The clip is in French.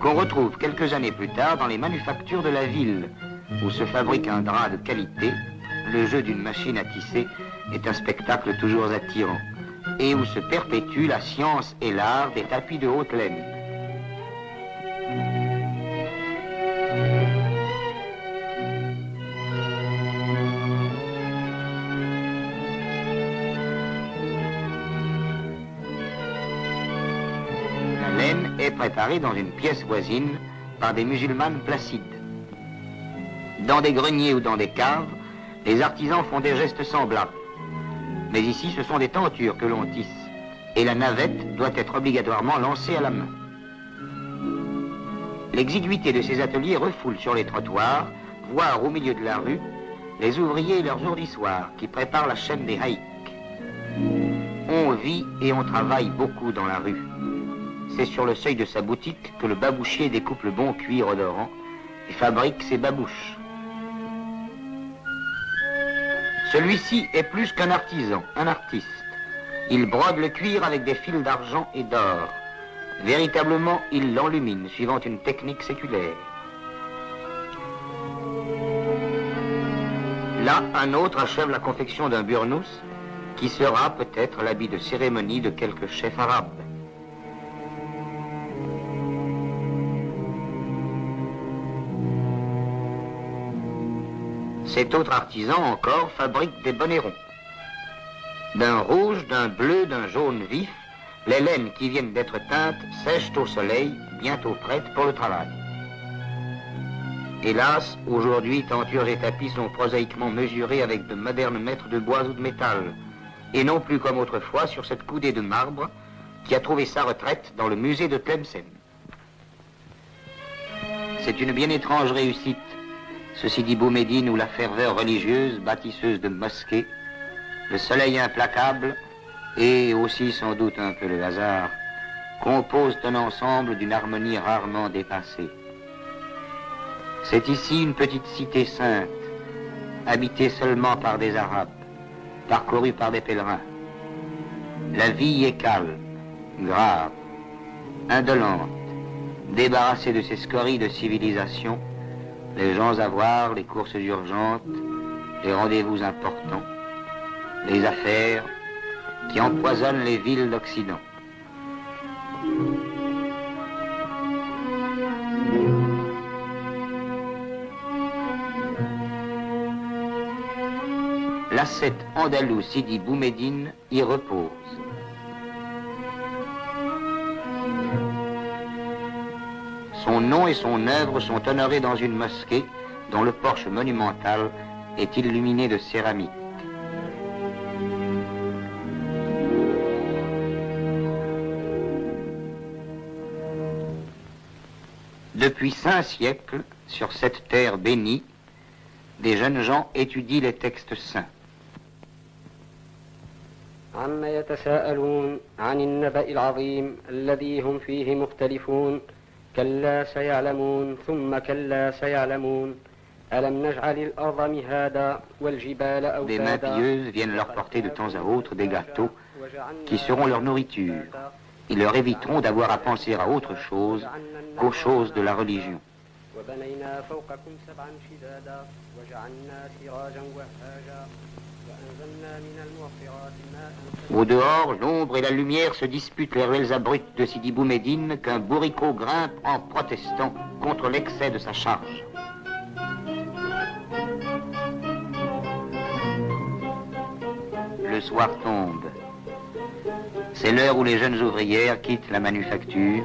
qu'on retrouve quelques années plus tard dans les manufactures de la ville, où se fabrique un drap de qualité. Le jeu d'une machine à tisser est un spectacle toujours attirant, et où se perpétue la science et l'art des tapis de haute laine. La laine est préparée dans une pièce voisine par des musulmanes placides. Dans des greniers ou dans des caves, les artisans font des gestes semblables. Mais ici, ce sont des tentures que l'on tisse, et la navette doit être obligatoirement lancée à la main. L'exiguïté de ces ateliers refoule sur les trottoirs, voire au milieu de la rue, les ouvriers et leurs ourdissoirs qui préparent la chaîne des haïks. On vit et on travaille beaucoup dans la rue. C'est sur le seuil de sa boutique que le babouchier découpe le bon cuir odorant et fabrique ses babouches. Celui-ci est plus qu'un artisan, un artiste. Il brode le cuir avec des fils d'argent et d'or. Véritablement, il l'enlumine, suivant une technique séculaire. Là, un autre achève la confection d'un burnous, qui sera peut-être l'habit de cérémonie de quelque chef arabe. Cet autre artisan encore fabrique des bonnets ronds. D'un rouge, d'un bleu, d'un jaune vif, les laines qui viennent d'être teintes sèchent au soleil, bientôt prêtes pour le travail. Hélas, aujourd'hui, tentures et tapis sont prosaïquement mesurés avec de modernes mètres de bois ou de métal, et non plus comme autrefois sur cette coudée de marbre qui a trouvé sa retraite dans le musée de Tlemcen. C'est une bien étrange réussite, ce Sidi Bou Medine où la ferveur religieuse, bâtisseuse de mosquées, le soleil implacable et aussi sans doute un peu le hasard composent un ensemble d'une harmonie rarement dépassée. C'est ici une petite cité sainte, habitée seulement par des Arabes, parcourue par des pèlerins. La vie est calme, grave, indolente, débarrassée de ces scories de civilisation, les gens à voir, les courses urgentes, les rendez-vous importants, les affaires qui empoisonnent les villes d'Occident. L'ascète andalou Sidi Bou Medine y repose. Son nom et son œuvre sont honorés dans une mosquée dont le porche monumental est illuminé de céramique. Depuis 5 siècles, sur cette terre bénie, des jeunes gens étudient les textes saints. عما يتساءلون عن النبأ العظيم الذي هم فيه مختلفون كلا سيعلمون ثم كلا سيعلمون ألم نجعل الأرض مهادا والجبال أوتادا. Des mains pieuses viennent leur porter de temps à autre des gâteaux qui seront leur nourriture. Ils leur éviteront d'avoir à penser à autre chose qu'aux choses de la religion. وبنينا فوقكم سبعا شدادا وجعلنا سراجا وهاجا وأنزلنا من المعصرات ماء. Au dehors, l'ombre et la lumière se disputent les ruelles abruptes de Sidi Bou Medine qu'un bourricot grimpe en protestant contre l'excès de sa charge. Le soir tombe. C'est l'heure où les jeunes ouvrières quittent la manufacture